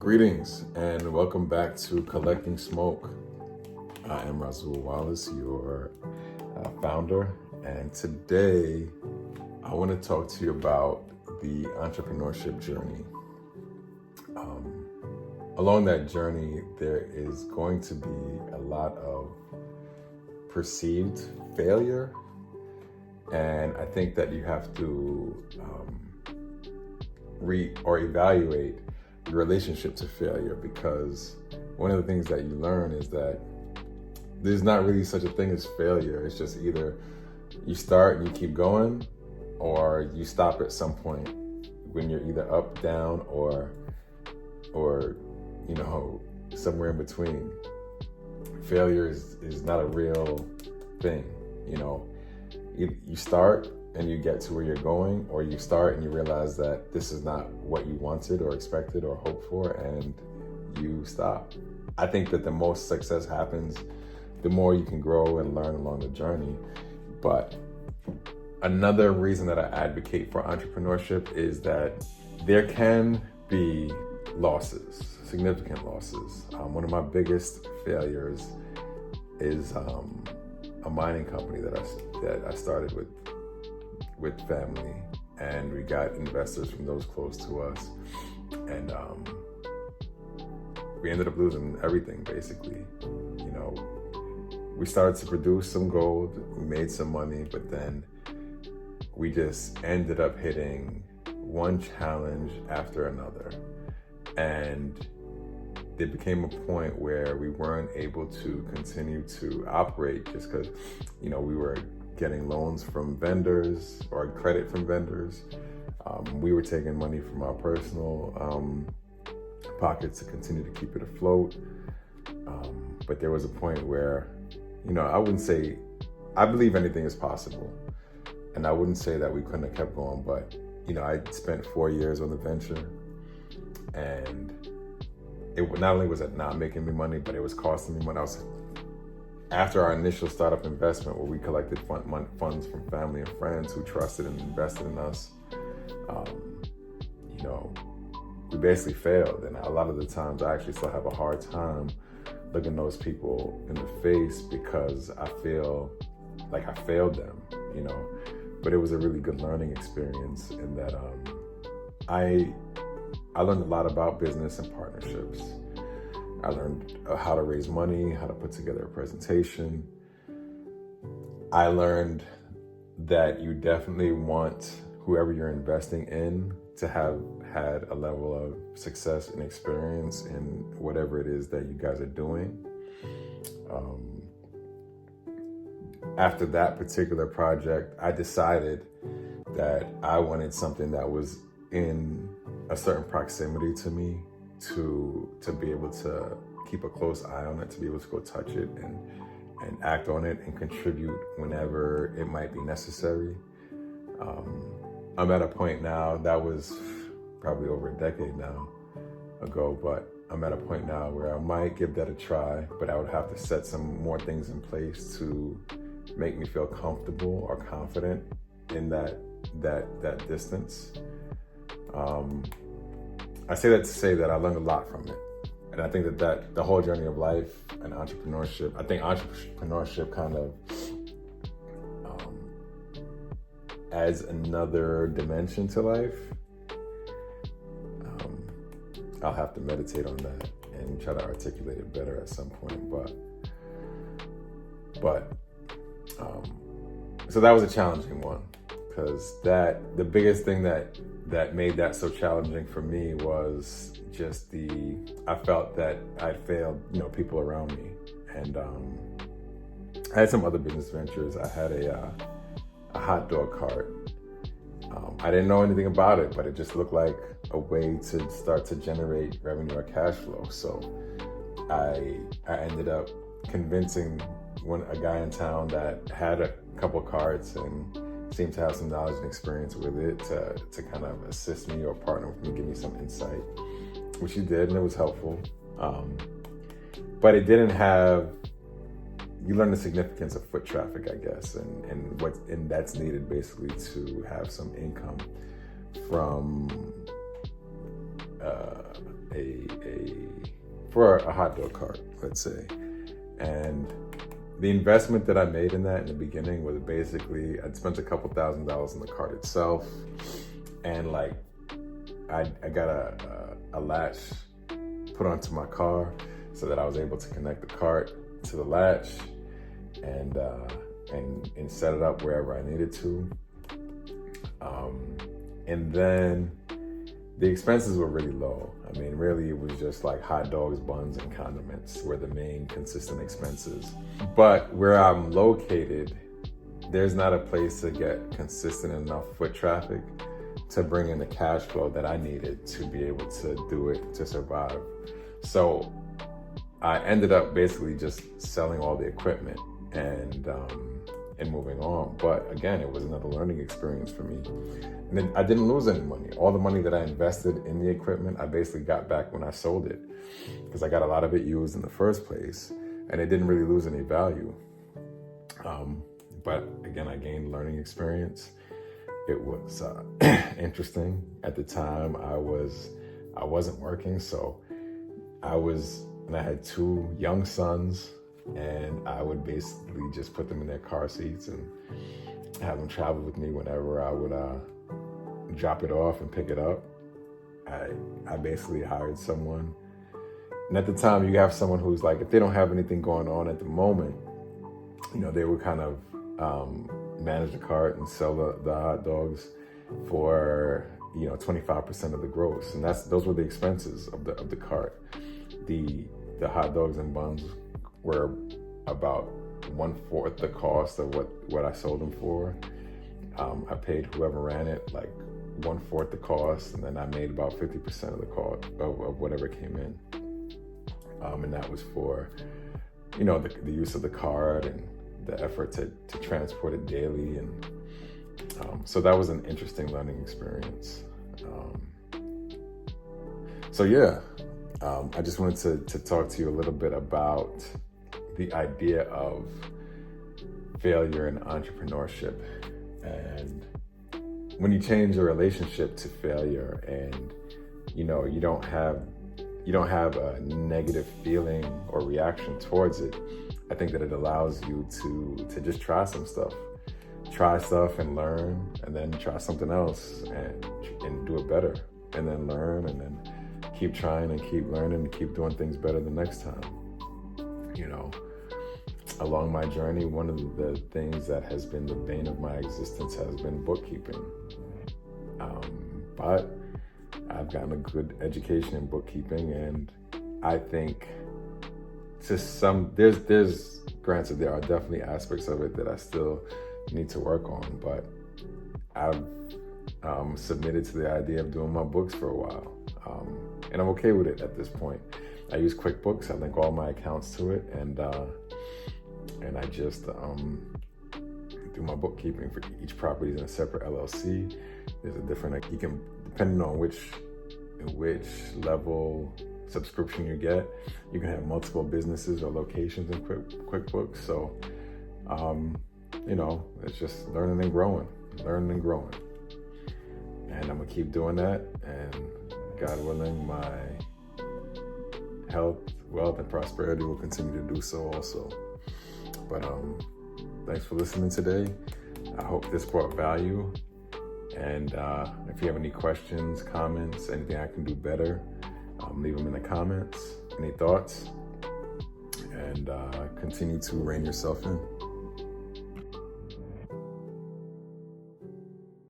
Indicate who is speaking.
Speaker 1: Greetings and welcome back to Collecting Smoke. I am Rasul Wallace, your founder, and today I want to talk to you about the entrepreneurship journey. Along that journey, there is going to be a lot of perceived failure, and I think that you have to evaluate your relationship to failure, because one of the things that you learn is that there's not really such a thing as failure. It's just either you start and you keep going, or you stop at some point when you're either up, down, or somewhere in between. Failure is not a real thing. You start and you get to where you're going, or you start and you realize that this is not what you wanted or expected or hoped for, and you stop. I think that the most success happens the more you can grow and learn along the journey. But another reason that I advocate for entrepreneurship is that there can be losses, significant losses. One of my biggest failures is a mining company that I started with family, and we got investors from those close to us, and we ended up losing everything basically. We started to produce some gold, we made some money, but then we just ended up hitting one challenge after another, and there became a point where we weren't able to continue to operate just because we were getting loans from vendors or credit from vendors. We were taking money from our personal pockets to continue to keep it afloat. But there was a point where, I believe anything is possible. And I wouldn't say that we couldn't have kept going, but I spent 4 years on the venture, and it not only was it not making me money, but it was costing me money. After our initial startup investment, where we collected funds from family and friends who trusted and invested in us, we basically failed. And a lot of the times I actually still have a hard time looking those people in the face, because I feel like I failed them, But it was a really good learning experience in that I learned a lot about business and partnerships. I learned how to raise money, how to put together a presentation. I learned that you definitely want whoever you're investing in to have had a level of success and experience in whatever it is that you guys are doing. After that particular project, I decided that I wanted something that was in a certain proximity to me, to be able to keep a close eye on it, to be able to go touch it and act on it and contribute whenever it might be necessary. I'm at a point now, that was probably over a decade now ago, but I'm at a point now where I might give that a try, but I would have to set some more things in place to make me feel comfortable or confident in that distance. I say that to say that I learned a lot from it. And I think that the whole journey of life and entrepreneurship, I think entrepreneurship kind of adds another dimension to life. I'll have to meditate on that and try to articulate it better at some point. But so that was a challenging one, because the biggest thing that made that so challenging for me was just I felt that I failed, people around me. And I had some other business ventures. I had a hot dog cart. I didn't know anything about it, but it just looked like a way to start to generate revenue or cash flow. So I ended up convincing a guy in town that had a couple carts and seemed to have some knowledge and experience with it to kind of assist me or partner with me, give me some insight, which he did, and it was helpful. But it didn't have, you learn the significance of foot traffic, I guess, and that's needed basically to have some income from for a hot dog cart, let's say. And the investment that I made in that in the beginning was basically, I'd spent a couple $1,000s on the cart itself. And like, I got a latch put onto my car so that I was able to connect the cart to the latch and set it up wherever I needed to. And then the expenses were really low. I mean, really, it was just like hot dogs, buns, and condiments were the main consistent expenses. But where I'm located, there's not a place to get consistent enough foot traffic to bring in the cash flow that I needed to be able to do it, to survive. So I ended up basically just selling all the equipment and moving on. But again, it was another learning experience for me. And then I didn't lose any money. All the money that I invested in the equipment, I basically got back when I sold it, because I got a lot of it used in the first place, and it didn't really lose any value. But again, I gained learning experience. It was interesting. At the time, I wasn't working, so and I had 2 young sons, and I would basically just put them in their car seats and have them travel with me whenever I would drop it off and pick it up. I basically hired someone. And at the time, you have someone who's like, if they don't have anything going on at the moment, they would kind of manage the cart and sell the hot dogs for 25% of the gross, and those were the expenses of the cart. The hot dogs and buns were about 1/4 the cost of what I sold them for. I paid whoever ran it like 1/4 the cost, and then I made about 50% of the cost of whatever came in. And that was for the use of the cart and the effort to transport it daily, and so that was an interesting learning experience. I just wanted to talk to you a little bit about the idea of failure in entrepreneurship. And when you change your relationship to failure, and you don't have a negative feeling or reaction towards it, I think that it allows you to just try stuff and learn, and then try something else and do it better, and then learn, and then keep trying and keep learning and keep doing things better the next time. Along my journey, one of the things that has been the bane of my existence has been bookkeeping. But I've gotten a good education in bookkeeping, and I think there's granted, there are definitely aspects of it that I still need to work on, but I've submitted to the idea of doing my books for a while, and I'm okay with it at this point. I use QuickBooks. I link all my accounts to it, and I just do my bookkeeping for each property in a separate LLC. There's a different, you can, depending on which level subscription you get, you can have multiple businesses or locations in QuickBooks. So, it's just learning and growing. And I'm gonna keep doing that, and God willing, my health, wealth, and prosperity will continue to do so also. But thanks for listening today. I hope this brought value. And if you have any questions, comments, anything I can do better, leave them in the comments. Any thoughts? And continue to rein yourself in.